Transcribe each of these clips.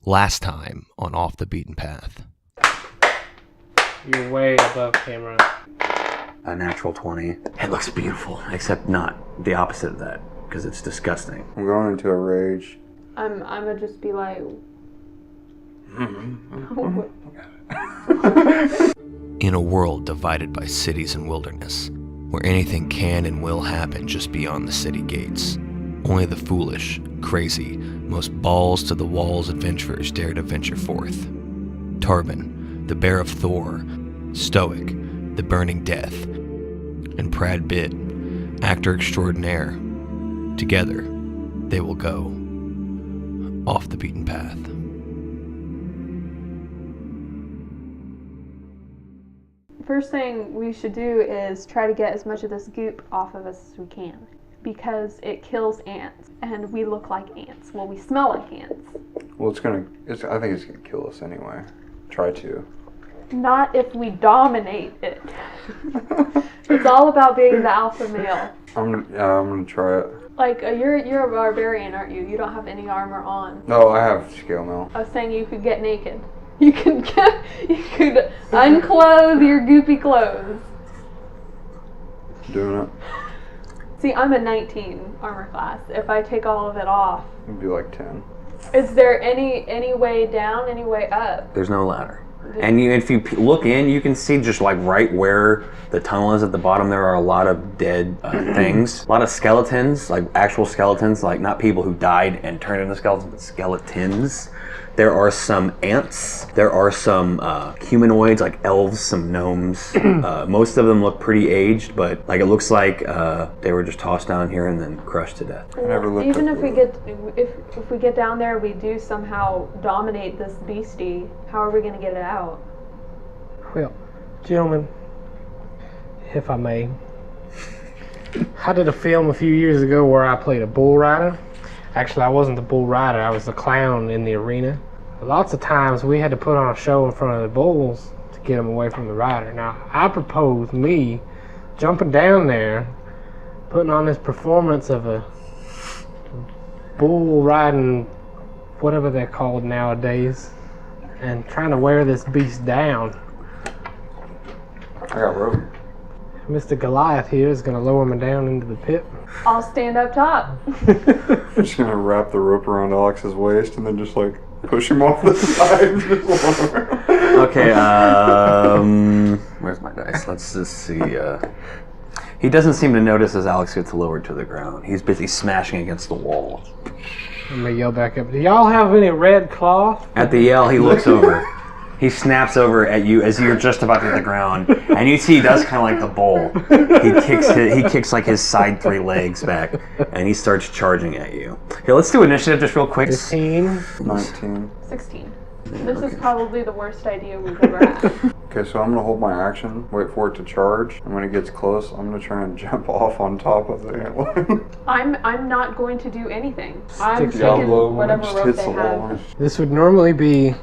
Last time on Off the Beaten Path. You're way above camera. A natural 20. It looks beautiful, except not the opposite of that, because it's disgusting. I'm going into a rage. I'm gonna just be like... In a world divided by cities and wilderness, where anything can and will happen just beyond the city gates, only the foolish, crazy, most balls-to-the-walls adventurers dare to venture forth. Tarvin, the Bear of Thor, Stoic, the Burning Death, and Prad Bit, actor extraordinaire. Together, they will go off the beaten path. First thing we should do is try to get as much of this goop off of us as we can, because it kills ants, and we look like ants. Well, we smell like ants. Well, I think it's gonna kill us anyway. Try to. Not if we dominate it. It's all about being the alpha male. I'm gonna try it. Like, you're a barbarian, aren't you? You don't have any armor on. No, I have scale mail. I was saying you could get naked. You could unclothe your goopy clothes. Doing it. See, I'm a 19 armor class. If I take all of it off, It'd be like 10. is there any way down, any way up? There's no ladder. And if you look in, you can see just like right where the tunnel is at the bottom, there are a lot of dead things. A lot of skeletons, like actual skeletons, like not people who died and turned into skeletons, but skeletons. There are some ants. There are some humanoids, like elves, some gnomes. Most of them look pretty aged, but like it looks like they were just tossed down here and then crushed to death. I never looked Even up if we get down there, we do somehow dominate this beastie. How are we going to get it out? Well, gentlemen, if I may, I did a film a few years ago where I played a bull rider. Actually, I wasn't the bull rider, I was the clown in the arena. Lots of times we had to put on a show in front of the bulls to get them away from the rider. Now, I propose me jumping down there, putting on this performance of a bull riding, whatever they're called nowadays, and trying to wear this beast down. I got rope. Mr. Goliath here is going to lower me down into the pit. I'll stand up top. I'm just gonna wrap the rope around Alex's waist and then just like push him off the side. Okay, where's my dice? Let's just see. He doesn't seem to notice as Alex gets lowered to the ground. He's busy smashing against the wall. I'm going to yell back up. Do y'all have any red cloth? At the yell, he looks over. He snaps over at you as you're just about to hit the ground, and you see he does kind of like the bull. He kicks like his side 3 legs back, and he starts charging at you. Here, let's do initiative just real quick. 15. 19. 16. This is probably the worst idea we've ever had. Okay, so I'm gonna hold my action, wait for it to charge, and when it gets close, I'm gonna try and jump off on top of the antlion. I'm not going to do anything. I'm Stick taking Diablo, whatever just rope hits they the wall. have. This would normally be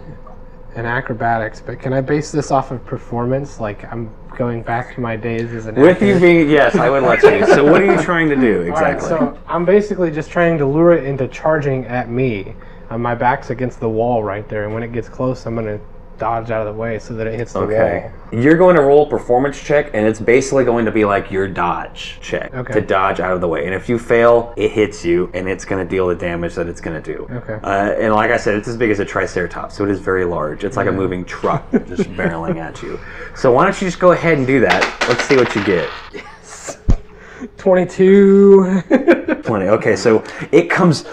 an acrobatics, but can I base this off of performance? Like I'm going back to my days as an With actor? you being, yes, I would let you. So what are you trying to do exactly? Alright, so I'm basically just trying to lure it into charging at me. My back's against the wall right there, and when it gets close, I'm going to dodge out of the way so that it hits the Okay. wall. You're going to roll a performance check, and it's basically going to be like your dodge check Okay. to dodge out of the way. And if you fail, it hits you, and it's going to deal the damage that it's going to do. Okay. And like I said, it's as big as a triceratops, so it is very large. It's like a moving truck just barreling at you. So why don't you just go ahead and do that? Let's see what you get. 22. 20. Okay, so it comes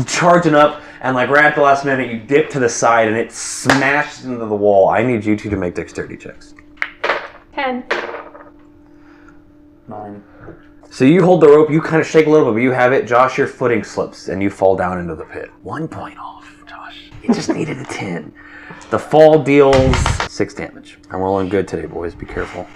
charging up, and like right at the last minute, you dip to the side, and it smashes into the wall. I need you two to make dexterity checks. 10. 9. So you hold the rope, you kind of shake a little bit, but you have it. Josh, your footing slips, and you fall down into the pit. 1 point off, Josh. You just needed a 10. The fall deals 6 damage. I'm rolling good today, boys. Be careful.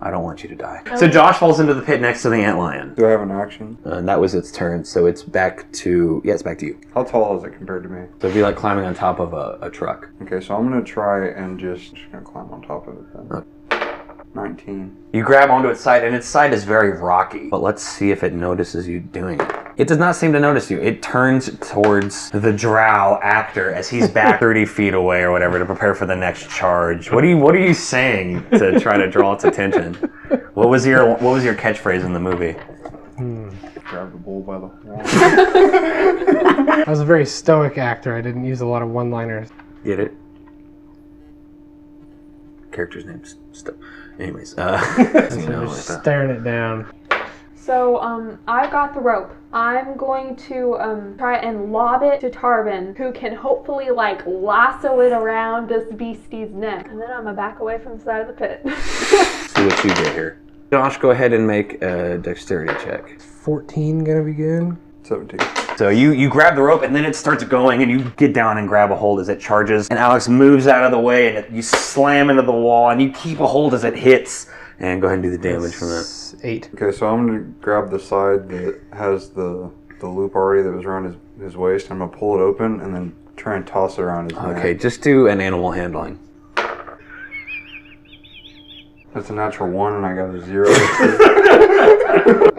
I don't want you to die. So Josh falls into the pit next to the antlion. Do I have an action? And that was its turn, so it's back to... Yeah, it's back to you. How tall is it compared to me? So it'd be like climbing on top of a truck. Okay, so I'm gonna try and just gonna climb on top of it then. 19. You grab onto its side, and its side is very rocky. But let's see if it notices you doing it. It does not seem to notice you. It turns towards the drow actor as he's back 30 feet away or whatever to prepare for the next charge. What are you saying to try to draw its attention? What was your catchphrase in the movie? Grab the bull by the horn. I was a very stoic actor. I didn't use a lot of one-liners. Get it? Character's name's anyways, Just staring it down. So, I got the rope. I'm going to try and lob it to Tarvin, who can hopefully, like, lasso it around this beastie's neck. And then I'm gonna back away from the side of the pit. See what you get here. Josh, go ahead and make a dexterity check. 14 gonna be good. 17. So you grab the rope and then it starts going and you get down and grab a hold as it charges. And Alex moves out of the way and you slam into the wall and you keep a hold as it hits. And go ahead and do the damage from that. 8. Okay, so I'm gonna grab the side that has the loop already that was around his waist. I'm gonna pull it open and then try and toss it around his neck. Okay, just do an animal handling. That's a natural 1 and I got a 0.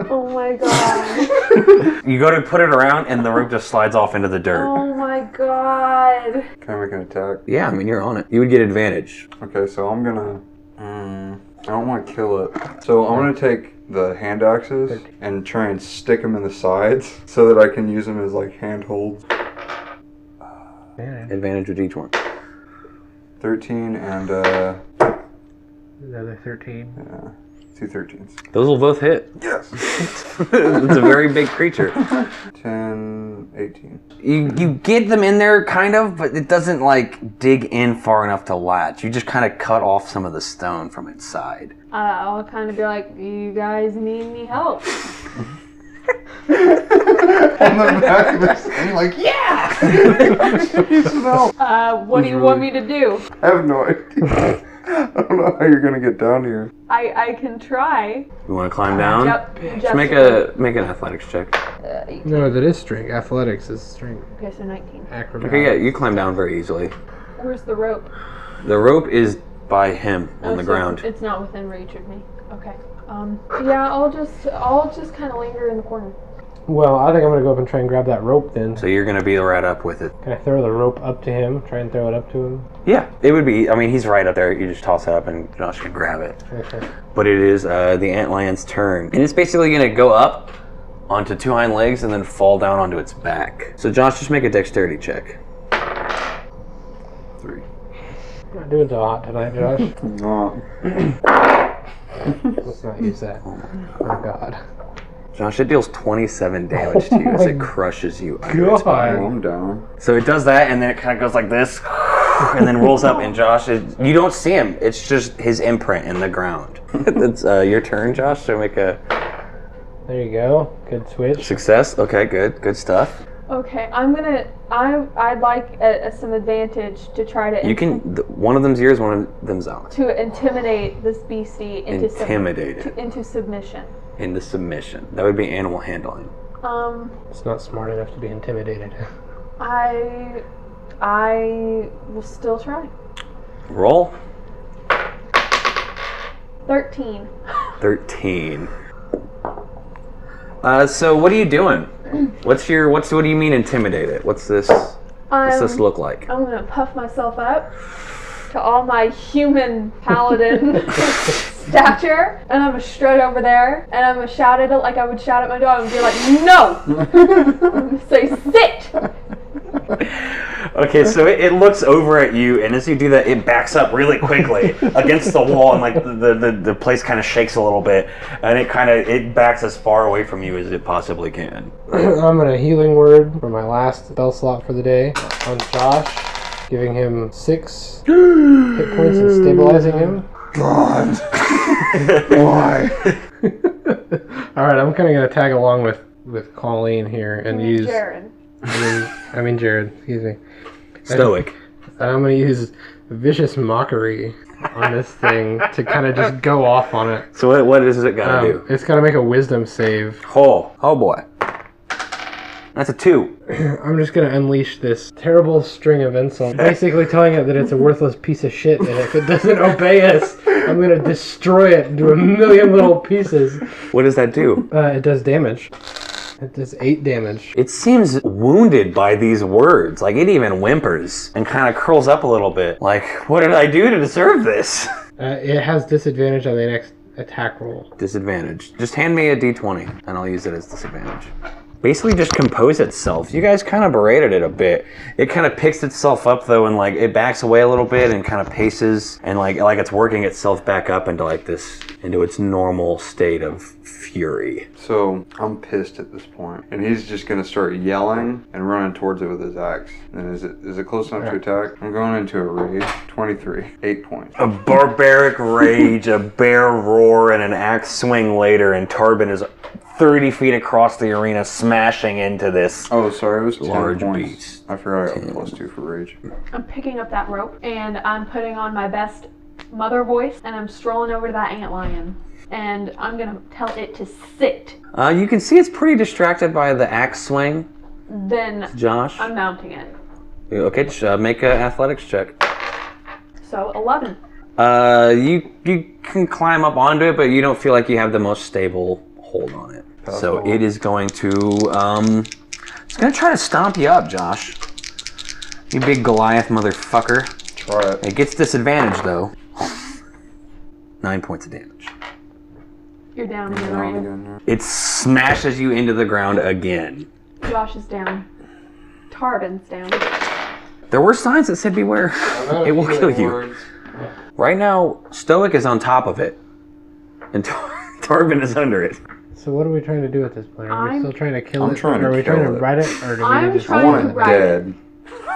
Oh my god. You go to put it around and the rope just slides off into the dirt. Oh my god. Can I make an attack? Yeah, I mean, you're on it. You would get advantage. Okay, so I'm gonna... I don't want to kill it. So I'm gonna take the hand axes and try and stick them in the sides so that I can use them as like handholds. Advantage with each one. 13 and Another 13. 2 13s. Those will both hit. Yes. It's a very big creature. 10, 18. You get them in there, kind of, but it doesn't, like, dig in far enough to latch. You just kind of cut off some of the stone from its side. I'll kind of be like, you guys need any help? On the back of this thing, like, yeah! What do you want me to do? I have no idea. I don't know how you're gonna get down here. I can try. You want to climb down? Yep. Just make an athletics check. No, that is strength. Athletics is strength. Okay, so 19. Acrobatics. Okay, yeah, you climb down very easily. Where's the rope? The rope is by him on the So ground. It's not within reach of me. Okay. Yeah, I'll just kind of linger in the corner. Well, I think I'm gonna go up and try and grab that rope then. So you're going to be right up with it. Can I throw the rope up to him? Try and throw it up to him? Yeah, it would be. I mean, he's right up there. You just toss it up and Josh can grab it. Okay. But it is the antland's turn. And it's basically going to go up onto 2 hind legs and then fall down onto its back. So Josh, just make a dexterity check. 3. Not doing so hot tonight, Josh. No. Let's not use that. Oh my god. Josh, it deals 27 damage to you as it crushes you under its body. I'm down. So it does that, and then it kind of goes like this, and then rolls up, and Josh, you don't see him. It's just his imprint in the ground. It's your turn, Josh, so make a There you go. Good switch. success. Okay, good stuff. Okay, I'd like some advantage to try to You can, one of them's yours, one of them's Alex. to intimidate this beastie into Intimidate it into submission. into submission. That would be animal handling. It's not smart enough to be intimidated. I will still try. Roll. 13. 13. So what are you doing? What do you mean intimidate it? What's this look like? I'm gonna puff myself up to all my human paladin stature, and I'm gonna strut over there, and I'm gonna shout at it like I would shout at my dog and be like, no! I'm gonna say, sit! Okay, so it looks over at you, and as you do that, it backs up really quickly against the wall, and like the place kind of shakes a little bit, and it backs as far away from you as it possibly can. I'm gonna healing word for my last spell slot for the day on Josh, giving him 6 hit points and stabilizing him. God. Why? Alright, I'm kinda gonna tag along with Colleen here and use Jared. I mean Jared, excuse me. Stoic. And I'm gonna use vicious mockery on this thing to kind of just go off on it. So what does it gotta do? It's gotta make a wisdom save. Oh boy. That's a 2. I'm just gonna unleash this terrible string of insults, basically telling it that it's a worthless piece of shit, and if it doesn't obey us, I'm gonna destroy it into a million little pieces. What does that do? It does damage. It does 8 damage. It seems wounded by these words. Like, it even whimpers and kind of curls up a little bit. Like, what did I do to deserve this? It has disadvantage on the next attack roll. Disadvantage. Just hand me a d20 and I'll use it as disadvantage. Basically just compose itself. You guys kind of berated it a bit. It kind of picks itself up though, and like it backs away a little bit and kind of paces, and like it's working itself back up into like this, into its normal state of fury. So I'm pissed at this point, and he's just gonna start yelling and running towards it with his axe. And is it close enough to attack? I'm going into a rage. 23, 8 points. A barbaric rage, a bear roar, and an axe swing later, and Tarbin is 30 feet across the arena, smashing into this. Oh, sorry, it was 10 large points. beast. I forgot I got +2 for rage. I'm picking up that rope and I'm putting on my best mother voice and I'm strolling over to that antlion and I'm gonna tell it to sit. You can see it's pretty distracted by the axe swing. Then Josh, I'm mounting it. okay, make an athletics check. So 11. You can climb up onto it, but you don't feel like you have the most stable hold on it. So it is going to, it's going to try to stomp you up, Josh. You big Goliath motherfucker. Try it. It gets disadvantage, though. 9 points of damage. You're down again, aren't you? It smashes you into the ground again. Josh is down. Tarbin's down. There were signs that said beware. It will kill you. Right now, Stoic is on top of it. And Tarbin is under it. So what are we trying to do at this point? Are we still trying to kill it? trying to Or are we kill trying to it. ride it? Or do I'm we just trying I want to it ride dead.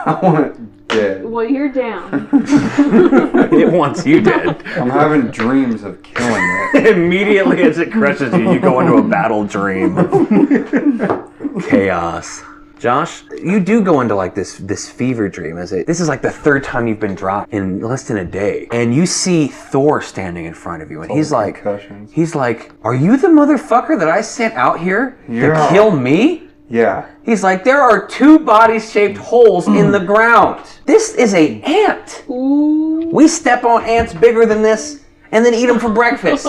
I want it dead. Well, you're down. It wants you dead. I'm having dreams of killing it. Immediately as it crushes you, you go into a battle dream of chaos. Josh, you do go into like this fever dream. This is like the 3rd time you've been dropped in less than a day, and you see Thor standing in front of you, and he's like, "Are you the motherfucker that I sent out here to kill me?" Yeah. He's like, "There are 2 body-shaped holes in the ground. This is a ant. We step on ants bigger than this, and then eat them for breakfast.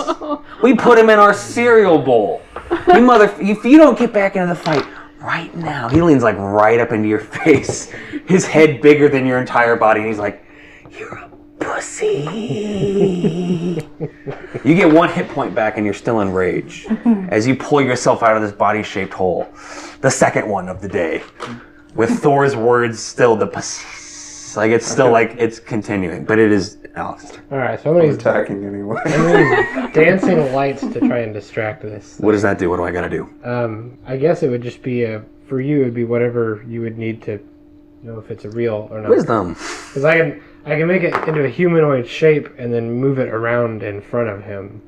We put them in our cereal bowl. If you don't get back into the fight right now," he leans like right up into your face, his head bigger than your entire body, and he's like, "You're a pussy." You get 1 hit point back and you're still in rage as you pull yourself out of this body-shaped hole. The second one of the day. With Thor's words still the pussy. Like it's still like it's continuing, but it is Alex. Alright, so I'm going to Attacking anyway. use dancing lights to try and distract this. What does that do? What do I gotta do? I guess it would just be for you, it would be whatever you would need to know if it's a real or not. Wisdom. Because I can make it into a humanoid shape and then move it around in front of him.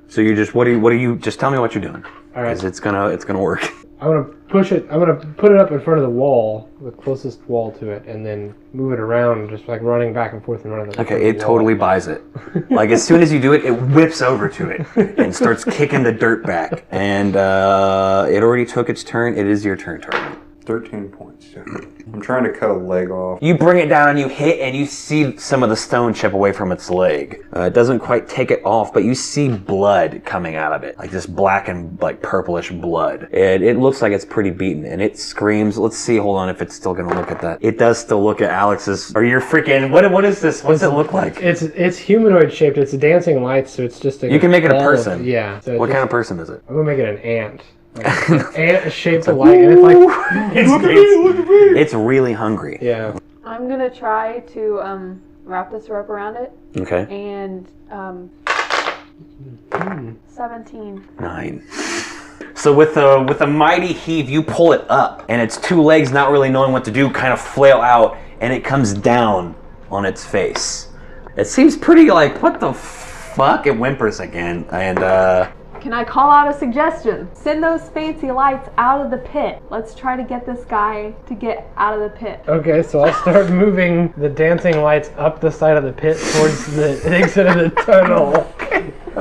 So you just what do you just tell me what you're doing? All right. Because it's gonna work. I'm gonna push it. I'm gonna put it up in front of the wall, the closest wall to it, and then move it around, just like running back and forth in front of the. Okay, it totally buys it. Like as soon as you do it, it whips over to it and starts kicking the dirt back. And it already took its turn. It is your turn, Target. 13 points. I'm trying to cut a leg off. You bring it down and you hit and you see some of the stone chip away from its leg. It doesn't quite take it off, but you see blood coming out of it. Like this black and like purplish blood. It looks like it's pretty beaten and it screams. Let's see, hold on if it's still gonna look at that. It does still look at Alex's. Or you're freaking, what is this? What's it look like? It's humanoid shaped. It's dancing lights, so it's just a. You can make it a ball person. Yeah. So What kind of person is it? I'm gonna make it an ant. Like, an ant shaped alike, and it's like. It's really hungry. Yeah. I'm gonna try to wrap this rope around it. Okay. And 17. 9. So with a mighty heave, you pull it up, and its 2 legs, not really knowing what to do, kind of flail out, and it comes down on its face. It seems pretty like, what the fuck? It whimpers again, and Can I call out a suggestion? Send those fancy lights out of the pit. Let's try to get this guy to get out of the pit. Okay, so I'll start moving the dancing lights up the side of the pit towards the exit of the tunnel.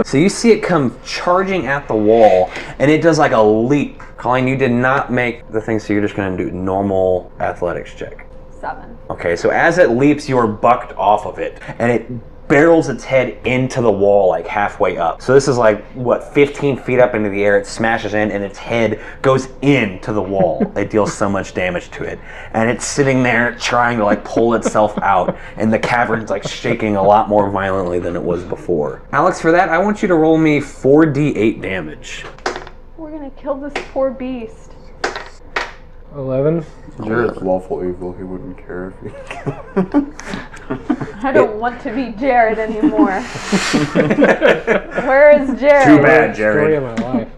So you see it come charging at the wall, and it does like a leap. Colleen, you did not make the thing, so you're just gonna do normal athletics check. 7. Okay, so as it leaps, you are bucked off of it, and it barrels its head into the wall like halfway up. So this is like, what, 15 feet up into the air. It smashes in and its head goes into the wall. It deals so much damage to it. And it's sitting there trying to like pull itself out, and the cavern's like shaking a lot more violently than it was before. Alex, for that, I want you to roll me 4d8 damage. We're gonna kill this poor beast. 11. Jared's lawful evil. He wouldn't care if he. I don't want to be Jared anymore. Where is Jared? Too bad, Story Jared. of my life.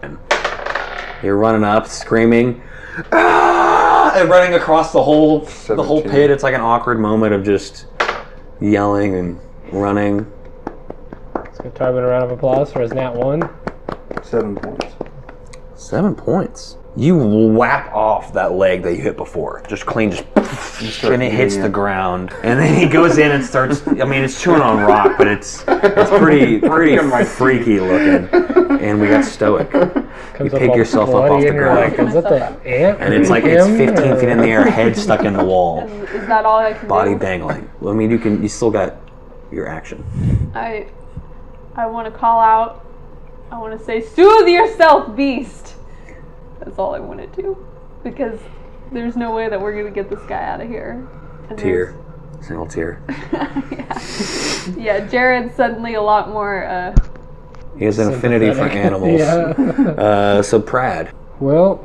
You're running up, screaming, ah! And running across the whole 17. pit. It's like an awkward moment of just yelling and running. Let's give Tarbin a round of applause for his nat 1. 7 points. 7 points. You whap off that leg that you hit before. Just clean, and it hits the ground. And then he goes in and starts, I mean, it's chewing on rock, but it's pretty freaky looking. And we got Stoic. You pick yourself up off the ground. Like, is that the ant? And it's like, it's 15 feet in the air, head stuck in the wall. Is that all I can Body do? dangling. Well, I mean, you still got your action. I want to call out. I want to say, soothe yourself, beast. That's all I want to do, because there's no way that we're gonna get this guy out of here. And Tear. Single tear. yeah, Jared's suddenly a lot more. He has an affinity for animals. Yeah. So Prad. Well,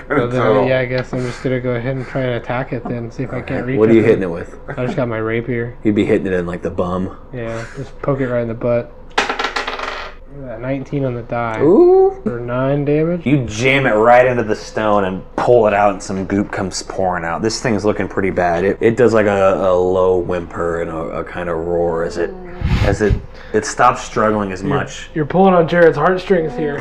So, yeah, I guess I'm just gonna go ahead and try and attack it then, see if I can't reach it. What are you hitting it with? I just got my rapier. You'd be hitting it in like the bum. Yeah, just poke it right in the butt. Look at that, 19 on the die. Ooh. For 9 damage. You jam it right into the stone and pull it out, and some goop comes pouring out. This thing's looking pretty bad. It does like a low whimper and a kind of roar as it stops struggling as much. You're pulling on Jared's heartstrings here.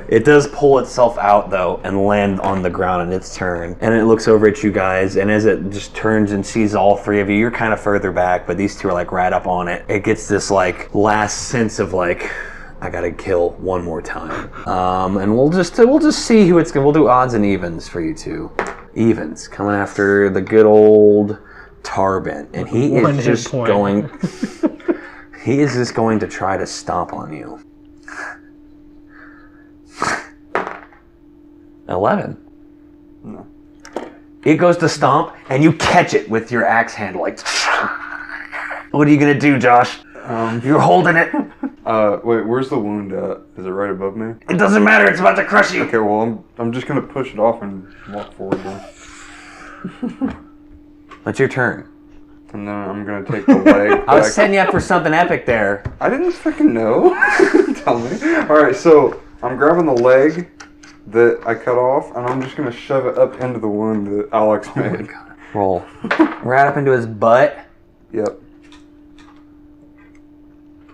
It does pull itself out though and land on the ground in its turn. And it looks over at you guys, and as it just turns and sees all three of you, you're kind of further back, but these two are like right up on it. It gets this like last sense of like, I gotta kill one more time. And we'll just see who it's gonna. We'll do odds and evens for you two. Evens coming after the good old Tarbin, and he One is hit just point. going. He is just going to try to stomp on you. 11. No. It goes to stomp, and you catch it with your axe handle. Like, what are you gonna do, Josh? You're holding it. Wait, where's the wound at? Is it right above me? It doesn't matter. It's about to crush you. Okay, well, I'm just gonna push it off and walk forward then. It's your turn. And then I'm gonna take the leg. I was back. setting you up for something epic there. I didn't freaking know. Tell me. Alright, so I'm grabbing the leg that I cut off, and I'm just gonna shove it up into the wound that Alex Oh my made. god. Roll. Right up into his butt. Yep.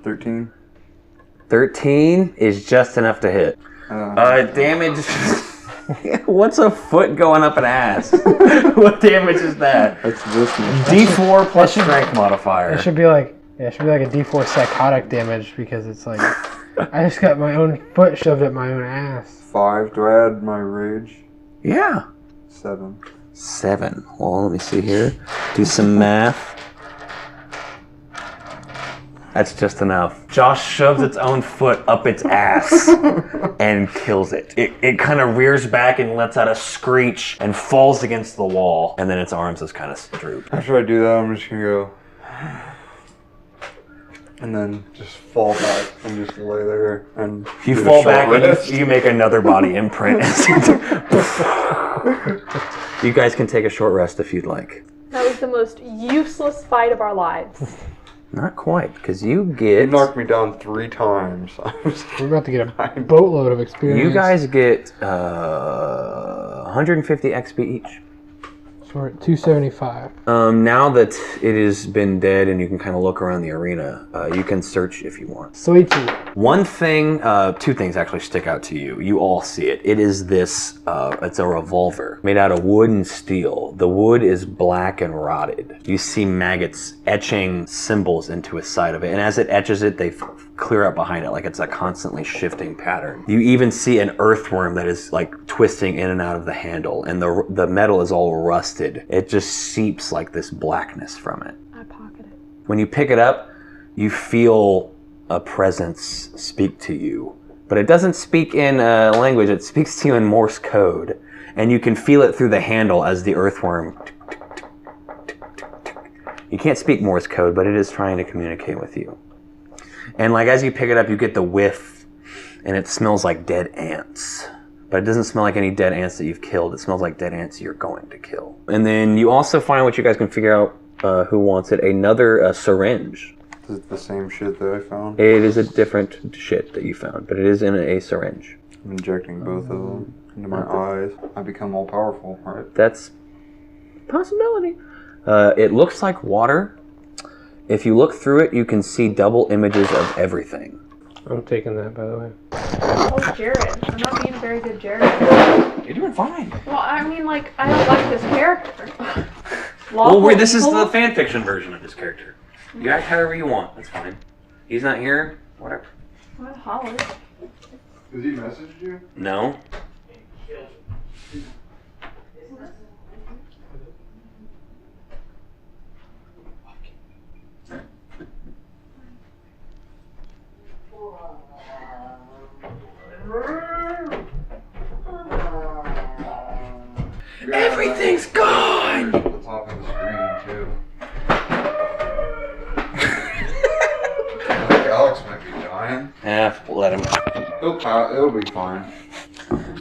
13. 13 is just enough to hit. Damage. What's a foot going up an ass? What damage is that? That's this one. D4 plus strength modifier. It should be like a D4 psychotic damage, because it's like I just got my own foot shoved at my own ass. 5. Do I add my rage? Yeah. 7. 7. Well, let me see here. Do some math. That's just enough. Josh shoves its own foot up its ass and kills it. It kind of rears back and lets out a screech and falls against the wall. And then its arms just kind of droop. After I do that, I'm just gonna go. And then just fall back and just lay there and. You get a fall short back rest. and you make another body imprint. You guys can take a short rest if you'd like. That was the most useless fight of our lives. Not quite, because you He get... knocked me down 3 times. We're about to get a boatload of experience. You guys get 150 XP each. So we're at 275. Now that it has been dead and you can kind of look around the arena, you can search if you want. Sweetie. One thing, 2 things actually stick out to you. You all see it. It is this, it's a revolver made out of wood and steel. The wood is black and rotted. You see maggots etching symbols into a side of it. And as it etches it, they clear up behind it like it's a constantly shifting pattern. You even see an earthworm that is like twisting in and out of the handle. And the metal is all rusted. It just seeps like this blackness from it. I pocket it. When you pick it up, you feel a presence speak to you. But it doesn't speak in language, it speaks to you in Morse code. And you can feel it through the handle as the earthworm. You can't speak Morse code, but it is trying to communicate with you. And like as you pick it up, you get the whiff, and it smells like dead ants. But it doesn't smell like any dead ants that you've killed. It smells like dead ants you're going to kill. And then you also find what you guys can figure out who wants it, another syringe. Is it the same shit that I found? It is a different shit that you found, but it is in a syringe. I'm injecting both of them into my eyes. I become all powerful, right? That's a possibility. It looks like water. If you look through it, you can see double images of everything. I'm taking that, by the way. Oh, Jared. I'm not being a very good Jared. You're doing fine. Well, I mean, like, I don't like this character. Well, this is the fan fiction version of this character. You act however you want. That's fine. He's not here. Whatever. What, Holly? Has he messaged you? No. Everything's gone! The top of the screen, too. I think Alex might be dying. Yeah, let him. It'll be fine.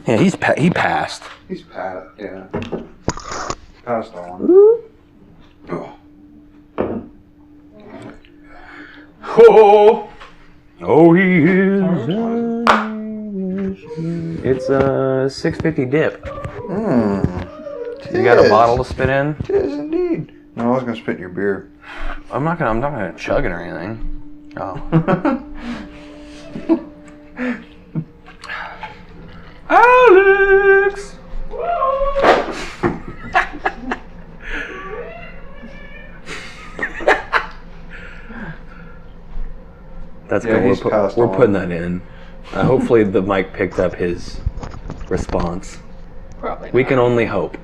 Yeah, he passed. He's yeah. Passed on. Oh. Oh, he is. It's a 650 dip. You got a bottle to spit in? It is indeed. No, I was gonna spit in your beer. I'm not gonna chug it or anything. Oh. Alex! That's Yeah, he's good. passed We're on. putting that in. Hopefully the mic picked up his response. Probably We not. can only hope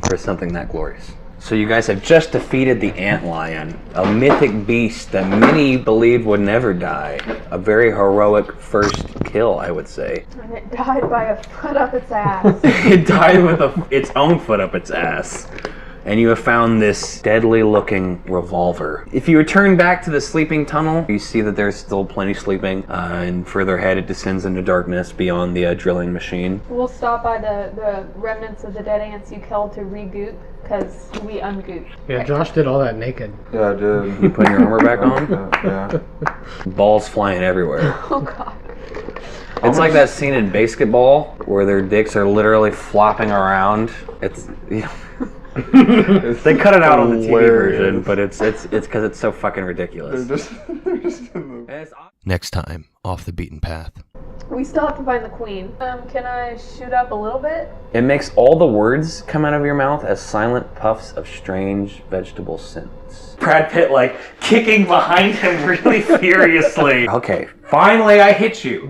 for something that glorious. So you guys have just defeated the antlion, a mythic beast that many believed would never die. A very heroic first kill, I would say. And it died by a foot up its ass. It died with its own foot up its ass. And you have found this deadly looking revolver. If you return back to the sleeping tunnel, you see that there's still plenty sleeping, and further ahead it descends into darkness beyond the drilling machine. We'll stop by the remnants of the dead ants you killed to re-goop, because we ungooped. Yeah, Josh did all that naked. Yeah, I did. You putting your armor back on? Yeah. Balls flying everywhere. Oh god. It's like that scene in basketball where their dicks are literally flopping around. It's they cut it out on the TV version, but it's because it's so fucking ridiculous. They're just in the... Next time, off the beaten path. We still have to find the queen. Can I shoot up a little bit? It makes all the words come out of your mouth as silent puffs of strange vegetable scents. Brad Pitt, like, kicking behind him really furiously. Okay, finally I hit you.